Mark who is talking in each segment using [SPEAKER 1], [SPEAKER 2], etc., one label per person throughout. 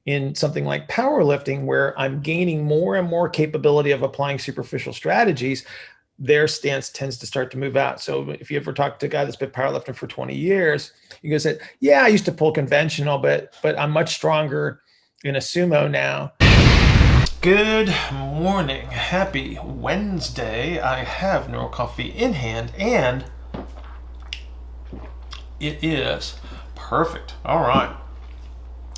[SPEAKER 1] in something like powerlifting, where I'm gaining more and more capability of applying superficial strategies, their stance tends to start to move out. So if you ever talk to a guy that's been powerlifting for 20 years, he goes, yeah, I used to pull conventional, but I'm much stronger in a sumo now. Good morning. Happy Wednesday. I have Neuro Coffee in hand, and it is perfect. All right.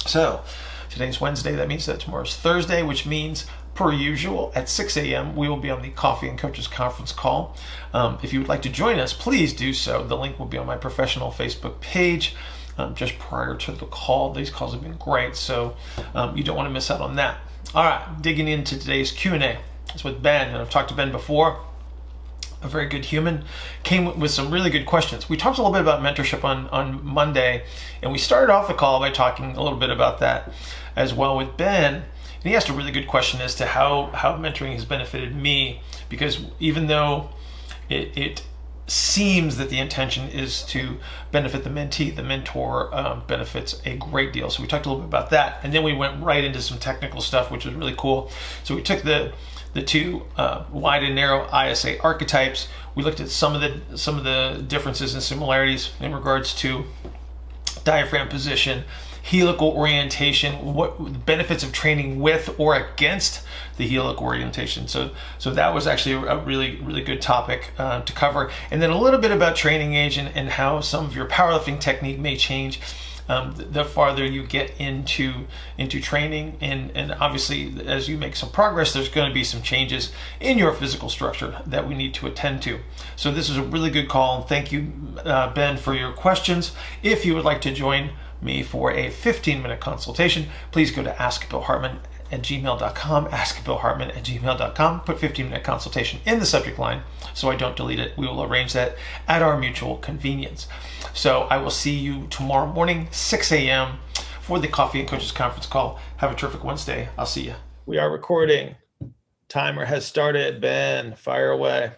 [SPEAKER 1] So today's Wednesday. That means that tomorrow's Thursday, which means, per usual, at 6 a.m., we will be on the Coffee and Coaches conference call. If you would like to join us, please do so. The link will be on my professional Facebook page just prior to the call. These calls have been great, so you don't want to miss out on that. All right, digging into today's Q&A. It's with Ben, and I've talked to Ben before. A very good human, came with some really good questions. We talked a little bit about mentorship on Monday, and we started off the call by talking a little bit about that as well with Ben. And he asked a really good question as to how mentoring has benefited me, because even though it seems that the intention is to benefit the mentee, the mentor benefits a great deal. So we talked a little bit about that, and then we went right into some technical stuff, which was really cool. So we took the two wide and narrow ISA archetypes. We looked at some of the differences and similarities in regards to diaphragm position, helical orientation, what the benefits of training with or against the helical orientation. So that was actually a really, really good topic to cover. And then a little bit about training age and how some of your powerlifting technique may change the farther you get into training, and obviously as you make some progress, there's going to be some changes in your physical structure that we need to attend to. So this is a really good call, and thank you, Ben, for your questions. If you would like to join me for a 15-minute consultation, please go to askbillhartman@gmail.com, askbillhartman@gmail.com. Put 15-minute consultation in the subject line so I don't delete it. We will arrange that at our mutual convenience. So I will see you tomorrow morning, 6 a.m. for the Coffee and Coaches conference call. Have a terrific Wednesday. I'll see you. We are recording. Timer has started. Ben, fire away.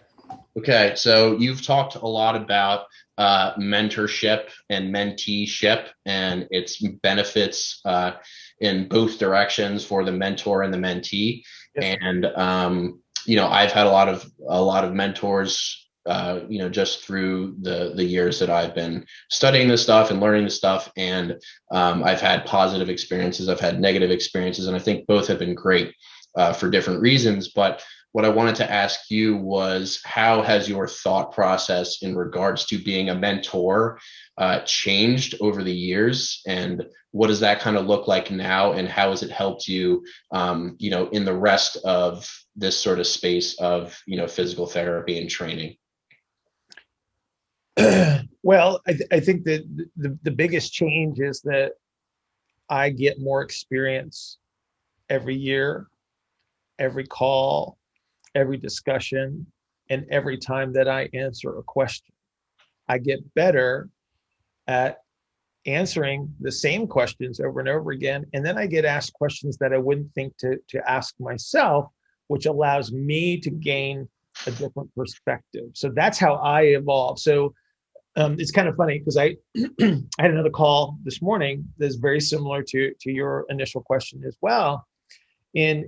[SPEAKER 2] Okay, so you've talked a lot about mentorship and menteeship and its benefits in both directions for the mentor and the mentee. Yes. And I've had a lot of mentors just through the years that I've been studying this stuff and learning this stuff, and I've had positive experiences, I've had negative experiences, and I think both have been great for different reasons. But what I wanted to ask you was, how has your thought process in regards to being a mentor changed over the years, and what does that kind of look like now, and how has it helped you, in the rest of this sort of space of, physical therapy and training?
[SPEAKER 1] Well, I think that the biggest change is that I get more experience every year, every call, every discussion, and every time that I answer a question. I get better at answering the same questions over and over again, and then I get asked questions that I wouldn't think to ask myself, which allows me to gain a different perspective. So that's how I evolve. So it's kind of funny because I had another call this morning that's very similar to your initial question as well, and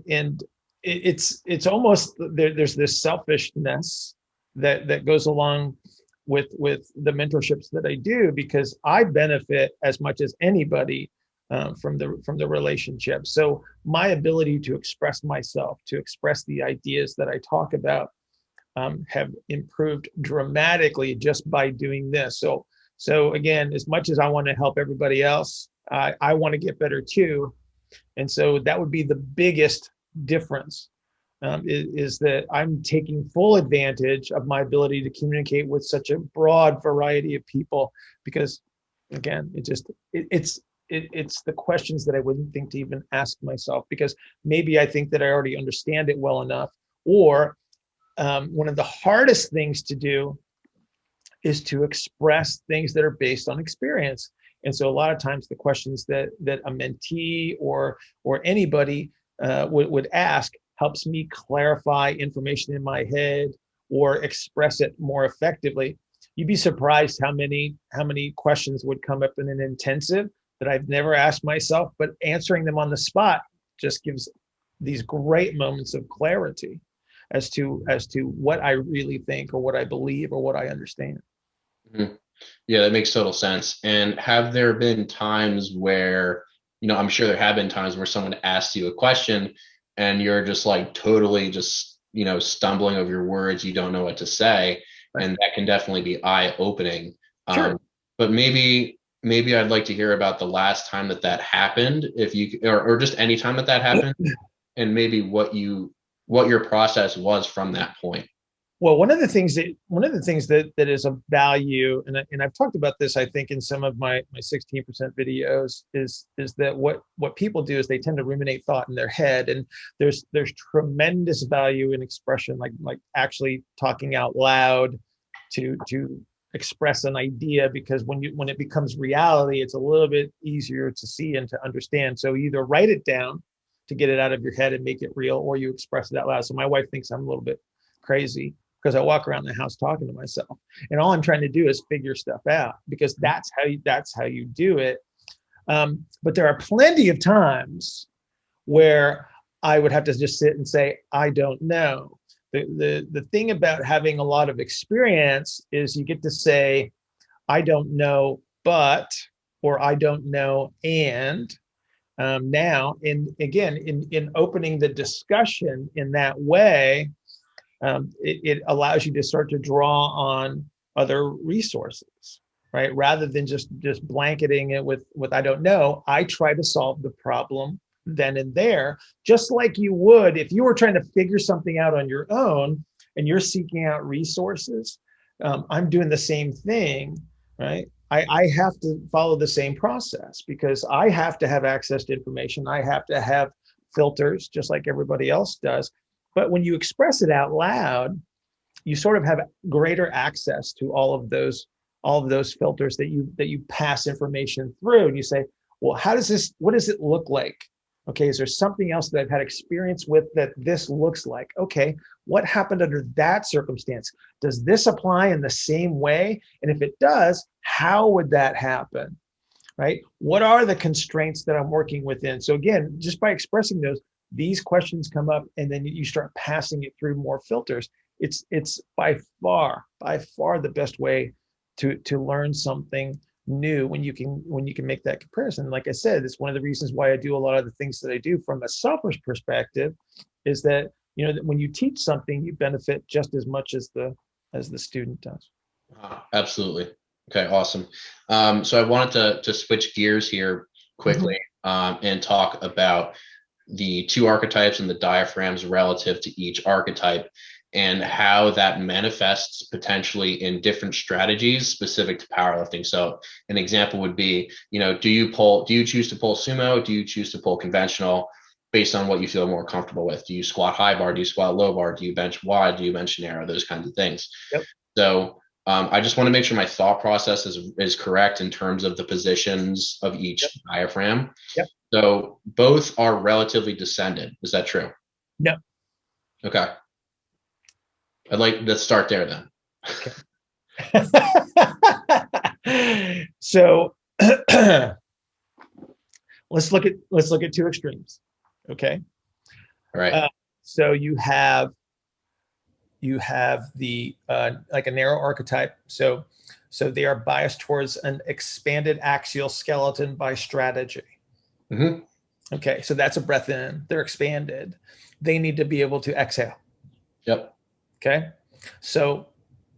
[SPEAKER 1] it's almost there's this selfishness that goes along with the mentorships that I do, because I benefit as much as anybody from the relationship. So my ability to express myself, to express the ideas that I talk about, have improved dramatically just by doing this. So again, as much as I want to help everybody else, I want to get better too. And so that would be the biggest difference, is that I'm taking full advantage of my ability to communicate with such a broad variety of people, because again, it's the questions that I wouldn't think to even ask myself, because maybe I think that I already understand it well enough, or one of the hardest things to do is to express things that are based on experience. And so a lot of times the questions that a mentee or anybody would ask helps me clarify information in my head or express it more effectively. You'd be surprised how many questions would come up in an intensive that I've never asked myself, but answering them on the spot just gives these great moments of clarity as to what I really think or what I believe or what I understand.
[SPEAKER 2] Mhm. Yeah, that makes total sense. And have there been times where, I'm sure there have been times where someone asks you a question and you're just like totally just, stumbling over your words, you don't know what to say,
[SPEAKER 1] Right.
[SPEAKER 2] and that can definitely be eye-opening.
[SPEAKER 1] Sure.
[SPEAKER 2] But maybe I'd like to hear about the last time that happened, if you or just any time that happened, and maybe what your process was from that point.
[SPEAKER 1] Well, one of the things that is of value, and I've talked about this, I think, in some of my 16% videos, is that what people do is they tend to ruminate thought in their head, and there's tremendous value in expression, like actually talking out loud to express an idea, because when it becomes reality, it's a little bit easier to see and to understand. So either write it down to get it out of your head and make it real, or you express it out loud. So my wife thinks I'm a little bit crazy because I walk around the house talking to myself, and all I'm trying to do is figure stuff out, because that's how you do it. But there are plenty of times where I would have to just sit and say, I don't know. The thing about having a lot of experience is you get to say, I don't know, but, or I don't know, and now, in opening the discussion in that way, it allows you to start to draw on other resources, right? Rather than just blanketing it with I don't know. I try to solve the problem then and there, just like you would if you were trying to figure something out on your own and you're seeking out resources. I'm doing the same thing, right? I have to follow the same process because I have to have access to information. I have to have filters just like everybody else does. But when you express it out loud, you sort of have greater access to all of those filters that you pass information through. And you say, well, what does it look like? Okay, is there something else that I've had experience with that this looks like? Okay, what happened under that circumstance? Does this apply in the same way? And if it does, how would that happen? Right? What are the constraints that I'm working within? So again, just by expressing these questions come up, and then you start passing it through more filters. It's by far the best way to learn something new when you can make that comparison. Like I said, it's one of the reasons why I do a lot of the things that I do from a selfish perspective, is that that when you teach something, you benefit just as much as the student does.
[SPEAKER 2] Absolutely. Okay, awesome. So I wanted to switch gears here quickly, and talk about the two archetypes and the diaphragms relative to each archetype, and how that manifests potentially in different strategies specific to powerlifting. So an example would be, do you choose to pull sumo? Do you choose to pull conventional based on what you feel more comfortable with? Do you squat high bar? Do you squat low bar? Do you bench wide? Do you bench narrow? Those kinds of things.
[SPEAKER 1] Yep.
[SPEAKER 2] So I just want to make sure my thought process is correct in terms of the positions of each diaphragm.
[SPEAKER 1] Yep.
[SPEAKER 2] So both are relatively descended. Is that true?
[SPEAKER 1] No.
[SPEAKER 2] Okay. Let's start there then.
[SPEAKER 1] Okay. So let's look at two extremes. Okay.
[SPEAKER 2] All right.
[SPEAKER 1] So you have the like a narrow archetype. So they are biased towards an expanded axial skeleton by strategy.
[SPEAKER 2] Mm-hmm.
[SPEAKER 1] Okay, so that's a breath in. They're expanded. They need to be able to exhale.
[SPEAKER 2] Yep.
[SPEAKER 1] Okay, so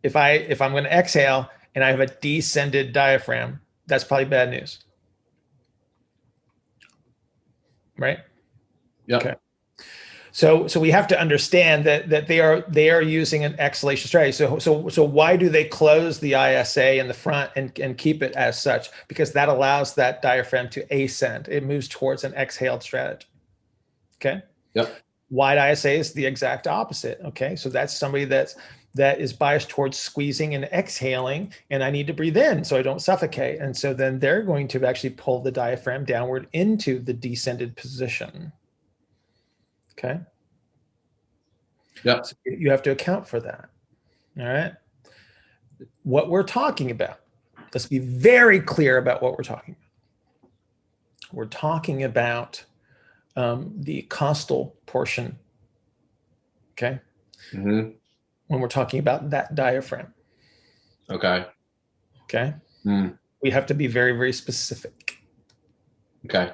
[SPEAKER 1] if I'm going to exhale and I have a descended diaphragm, that's probably bad news, right?
[SPEAKER 2] Yep.
[SPEAKER 1] Okay. So we have to understand that they are using an exhalation strategy. So why do they close the ISA in the front and keep it as such? Because that allows that diaphragm to ascend. It moves towards an exhaled strategy. Okay.
[SPEAKER 2] Yep.
[SPEAKER 1] Wide ISA is the exact opposite. Okay. So that's somebody that is biased towards squeezing and exhaling, and I need to breathe in so I don't suffocate. And so then they're going to actually pull the diaphragm downward into the descended position. Okay.
[SPEAKER 2] Yeah.
[SPEAKER 1] So you have to account for that. All right. What we're talking about, let's be very clear about what we're talking about. we're talking about the costal portion, okay?
[SPEAKER 2] Mm-hmm.
[SPEAKER 1] When we're talking about that diaphragm,
[SPEAKER 2] Okay.
[SPEAKER 1] okay?
[SPEAKER 2] Mm.
[SPEAKER 1] We have to be very, very specific.
[SPEAKER 2] Okay.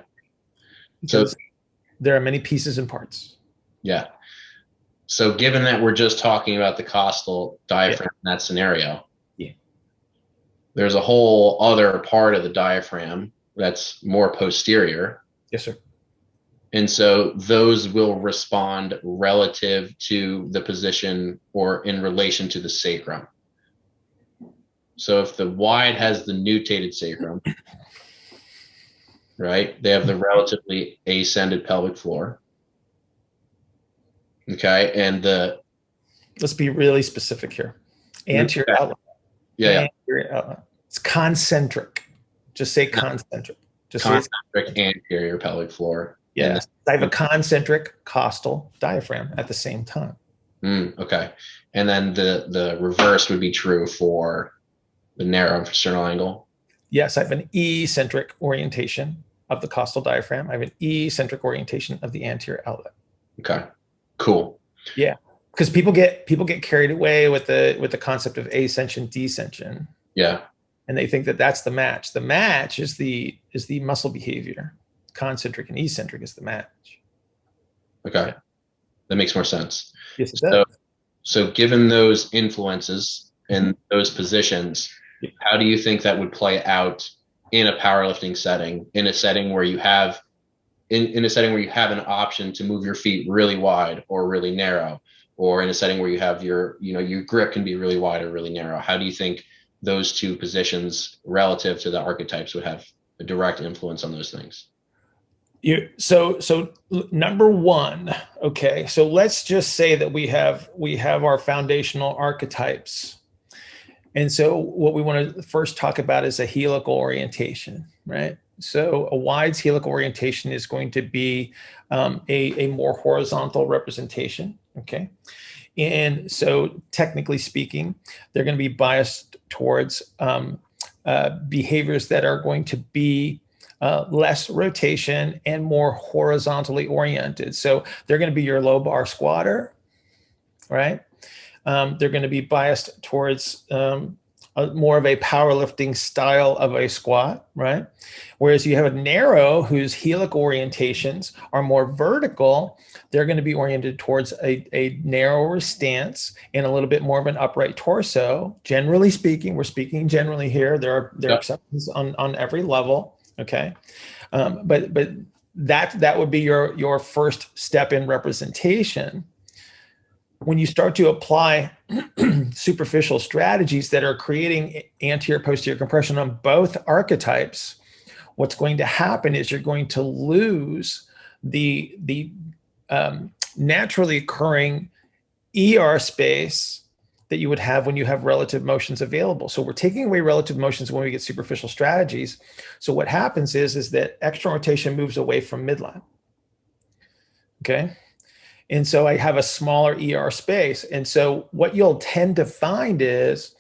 [SPEAKER 1] Because there are many pieces and parts.
[SPEAKER 2] Yeah. So given that we're just talking about the costal diaphragm in that scenario, there's a whole other part of the diaphragm that's more posterior.
[SPEAKER 1] Yes, sir.
[SPEAKER 2] And so those will respond relative to the position or in relation to the sacrum. So if the wide has the nutated sacrum, right, they have the relatively ascended pelvic floor. Okay. And
[SPEAKER 1] let's be really specific here. Anterior outlet.
[SPEAKER 2] Yeah.
[SPEAKER 1] Anterior outlet. It's concentric. Just say concentric. Just
[SPEAKER 2] concentric anterior pelvic floor.
[SPEAKER 1] Yes. I have a concentric costal diaphragm at the same time.
[SPEAKER 2] Okay. And then the reverse would be true for the narrow sternal angle.
[SPEAKER 1] Yes, I have an eccentric orientation of the costal diaphragm. I have an eccentric orientation of the anterior outlet.
[SPEAKER 2] Okay. Cool.
[SPEAKER 1] Yeah. Because people get carried away with the concept of ascension, descension.
[SPEAKER 2] Yeah.
[SPEAKER 1] And they think that that's the match. The match is the muscle behavior. Concentric and eccentric is the match.
[SPEAKER 2] Okay. Yeah. That makes more sense.
[SPEAKER 1] Yes, it does.
[SPEAKER 2] So given those influences and those positions, how do you think that would play out in a powerlifting setting, in a setting where you have in a setting where you have an option to move your feet really wide or really narrow, or in a setting where you have your grip can be really wide or really narrow? How do you think those two positions relative to the archetypes would have a direct influence on those things?
[SPEAKER 1] So number one, okay, so let's just say that we have our foundational archetypes. And so what we want to first talk about is a helical orientation, right? So a wide's helical orientation is going to be a more horizontal representation, okay? And so technically speaking, they're going to be biased towards behaviors that are going to be less rotation and more horizontally oriented. So they're going to be your low bar squatter, right? They're going to be biased towards more of a powerlifting style of a squat, right? Whereas you have a narrow whose helical orientations are more vertical, they're going to be oriented towards a narrower stance and a little bit more of an upright torso. Generally speaking, we're speaking generally here. There are exceptions on every level, okay? But that would be your first step in representation. When you start to apply superficial strategies that are creating anterior posterior compression on both archetypes, what's going to happen is you're going to lose the naturally occurring ER space that you would have when you have relative motions available. So we're taking away relative motions when we get superficial strategies. So what happens is that external rotation moves away from midline. Okay. And so I have a smaller ER space. And so what you'll tend to find is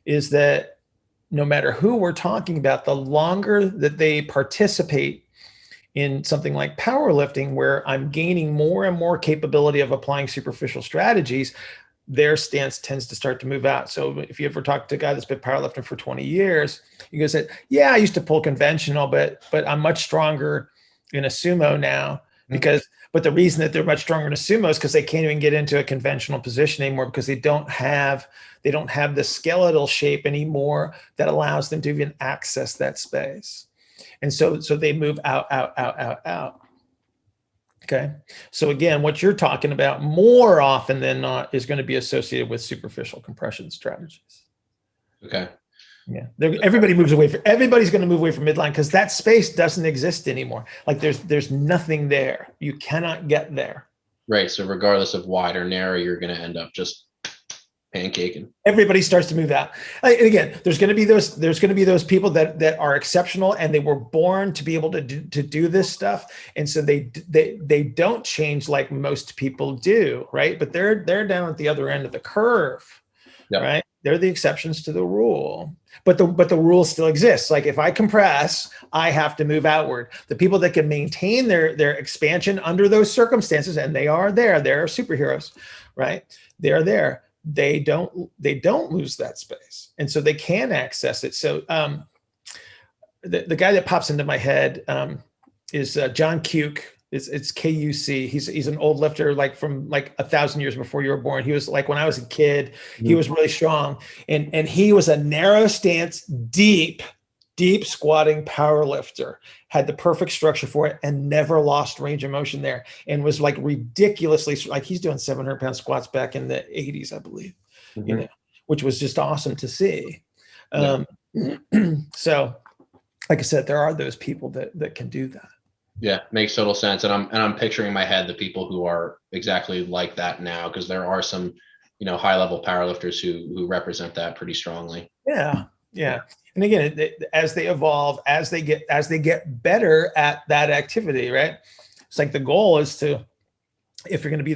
[SPEAKER 1] that no matter who we're talking about, the longer that they participate in something like powerlifting, where I'm gaining more and more capability of applying superficial strategies, their stance tends to start to move out. So if you ever talk to a guy that's been powerlifting for 20 years, you go say, yeah, I used to pull conventional, but I'm much stronger in a sumo now but the reason that they're much stronger in a sumo is because they can't even get into a conventional position anymore, because they don't have the skeletal shape anymore that allows them to even access that space. And so they move out. Okay. So again, what you're talking about more often than not is going to be associated with superficial compression strategies.
[SPEAKER 2] Okay.
[SPEAKER 1] Yeah. Everybody's going to move away from midline because that space doesn't exist anymore. Like there's nothing there. You cannot get there.
[SPEAKER 2] Right. So regardless of wide or narrow, you're going to end up just pancaking.
[SPEAKER 1] Everybody starts to move out. And again, there's going to be those people that are exceptional and they were born to be able to do this stuff. And so they don't change like most people do. Right. But they're down at the other end of the curve. Yep. Right. They're the exceptions to the rule, but the rule still exists. Like if I compress, I have to move outward. The people that can maintain their expansion under those circumstances, and they are there, they're superheroes, right? They are there. They don't lose that space, and so they can access it. So the guy that pops into my head is John Kuke. It's Kuc. He's an old lifter, like from like 1,000 years before you were born. He was like, when I was a kid, he was really strong, and he was a narrow stance, deep squatting power lifter, had the perfect structure for it, and never lost range of motion there, and was like ridiculously, like he's doing 700-pound squats back in the 80s, I believe, you know, which was just awesome to see. So, like I said, there are those people that can do that.
[SPEAKER 2] Yeah, makes total sense. And I'm picturing in my head the people who are exactly like that now, because there are some, you know, high level powerlifters who represent that pretty strongly.
[SPEAKER 1] Yeah. And again, as they evolve, as they get better at that activity, right? It's like the goal is to, if you're going to be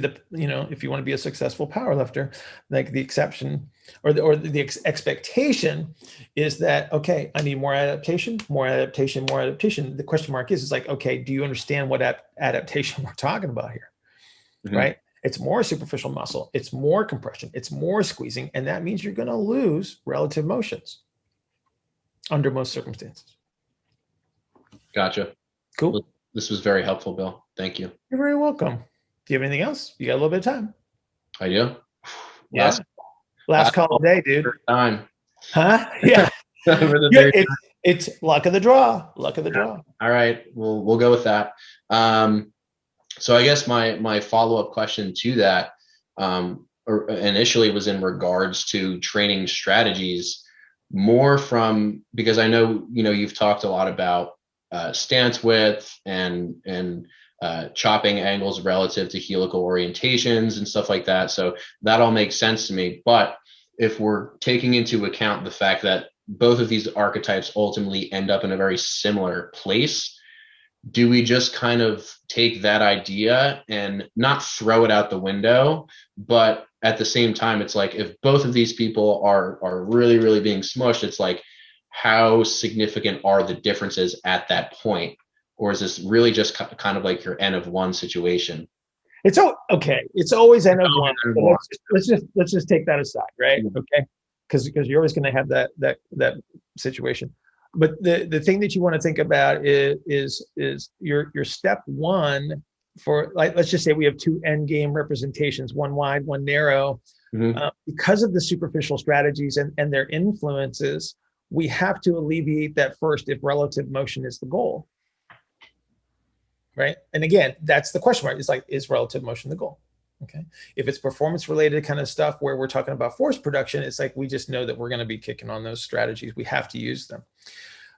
[SPEAKER 1] if you want to be a successful powerlifter, like the exception or the expectation is that, okay, I need more adaptation. The question mark is like, okay, do you understand what adaptation we're talking about here? Right? It's more superficial muscle. It's more compression. It's more squeezing. And that means you're going to lose relative motions under most circumstances.
[SPEAKER 2] Gotcha.
[SPEAKER 1] Cool.
[SPEAKER 2] This was very helpful, Bill. Thank you.
[SPEAKER 1] You're very welcome. Do you have anything else? You got a little bit of time.
[SPEAKER 2] I do.
[SPEAKER 1] Yeah. Last call of the day, dude.
[SPEAKER 2] Time.
[SPEAKER 1] Huh? Yeah. It's luck of the draw. Luck of the draw.
[SPEAKER 2] All right. We'll go with that. So I guess my follow-up question to that initially was in regards to training strategies, more from, because I know, you know, you've talked a lot about stance width and chopping angles relative to helical orientations and stuff like that. So that all makes sense to me. But if we're taking into account the fact that both of these archetypes ultimately end up in a very similar place, do we just kind of take that idea and not throw it out the window, but at the same time, it's like, if both of these people are really, really being smushed, it's like, how significant are the differences at that point? Or is this really just kind of like your N of one situation?
[SPEAKER 1] It's okay. It's always N of one. So let's just take that aside, right? Okay, because you're always going to have that situation. But the thing that you want to think about is your step one for, like, let's just say we have two end game representations, one wide, one narrow. Because of the superficial strategies and their influences, we have to alleviate that first if relative motion is the goal. Right. And again, that's the question mark. It's like, is relative motion the goal? Okay. If it's performance related kind of stuff where we're talking about force production, it's like, we just know that we're going to be kicking on those strategies. We have to use them.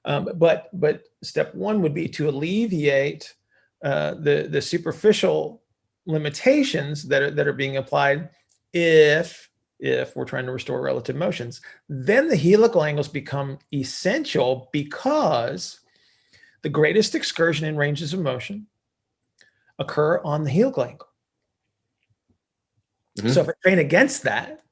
[SPEAKER 1] But step one would be to alleviate the superficial limitations that are being applied if we're trying to restore relative motions. Then the helical angles become essential, because the greatest excursion in ranges of motion occur on the helical angle. So if I train against that,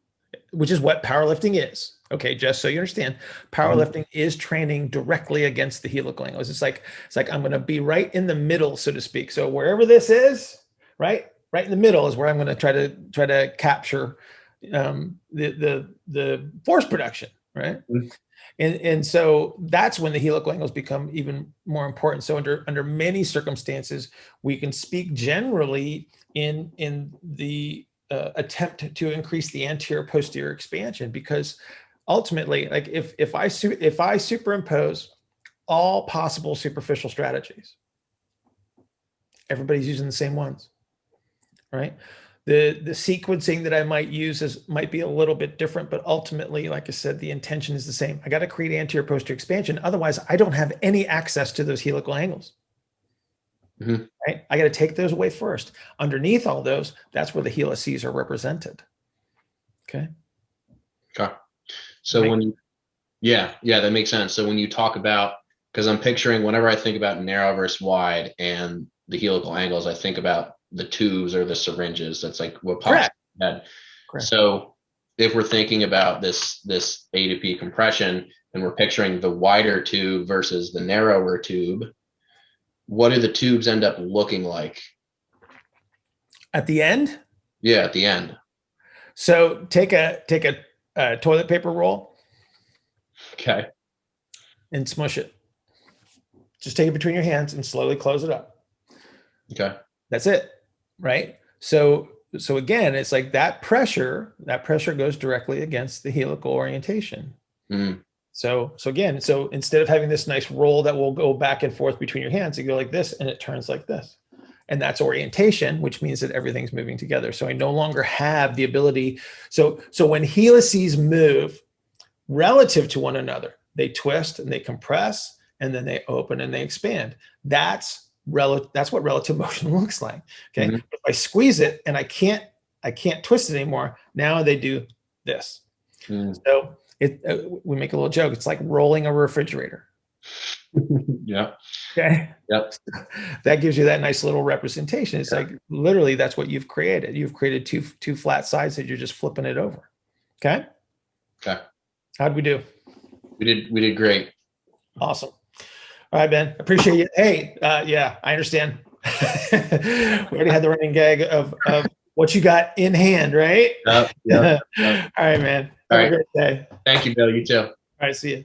[SPEAKER 1] which is what powerlifting is, okay, just so you understand, powerlifting is training directly against the helical angles. It's like I'm going to be right in the middle, so to speak. So wherever this is, right in the middle is where I'm going to try to capture the force production, right? And so that's when the helical angles become even more important. So under many circumstances, we can speak generally in the attempt to increase the anterior posterior expansion, because ultimately, like if I superimpose all possible superficial strategies, everybody's using the same ones, right? The sequencing that I might use might be a little bit different, but ultimately, like I said, the intention is the same. I got to create anterior posterior expansion. Otherwise, I don't have any access to those helical angles. Right? I got to take those away first. Underneath all those, that's where the helices are represented. Okay.
[SPEAKER 2] So that makes sense. So when you talk about, because I'm picturing, whenever I think about narrow versus wide and the helical angles, I think about the tubes or the syringes. That's like what pops in my head. So if we're thinking about this A to P compression and we're picturing the wider tube versus the narrower tube, what do the tubes end up looking like
[SPEAKER 1] At the end?
[SPEAKER 2] Yeah, at the end.
[SPEAKER 1] So take a toilet paper roll.
[SPEAKER 2] Okay.
[SPEAKER 1] And smush it. Just take it between your hands and slowly close it up.
[SPEAKER 2] Okay.
[SPEAKER 1] That's it, right? So again, it's like that pressure goes directly against the helical orientation.
[SPEAKER 2] Mm.
[SPEAKER 1] So instead of having this nice roll that will go back and forth between your hands, you go like this and it turns like this. And that's orientation, which means that everything's moving together. So I no longer have the ability. So when helices move relative to one another, they twist and they compress, and then they open and they expand. That's what relative motion looks like. Okay. Mm-hmm. If I squeeze it and I can't twist it anymore, now they do this. Mm. So we make a little joke. It's like rolling a refrigerator.
[SPEAKER 2] Yeah.
[SPEAKER 1] Okay.
[SPEAKER 2] Yep.
[SPEAKER 1] That gives you that nice little representation. It's like literally that's what you've created. You've created two flat sides that you're just flipping it over. Okay.
[SPEAKER 2] Okay.
[SPEAKER 1] How'd we do?
[SPEAKER 2] We did great.
[SPEAKER 1] Awesome. All right, Ben. Appreciate you. Hey, yeah, I understand. We already had the running gag of what you got in hand, right?
[SPEAKER 2] Yeah.
[SPEAKER 1] All right, man.
[SPEAKER 2] All
[SPEAKER 1] Have
[SPEAKER 2] right.
[SPEAKER 1] a great day.
[SPEAKER 2] Thank you, Bill. You too.
[SPEAKER 1] All right, see you.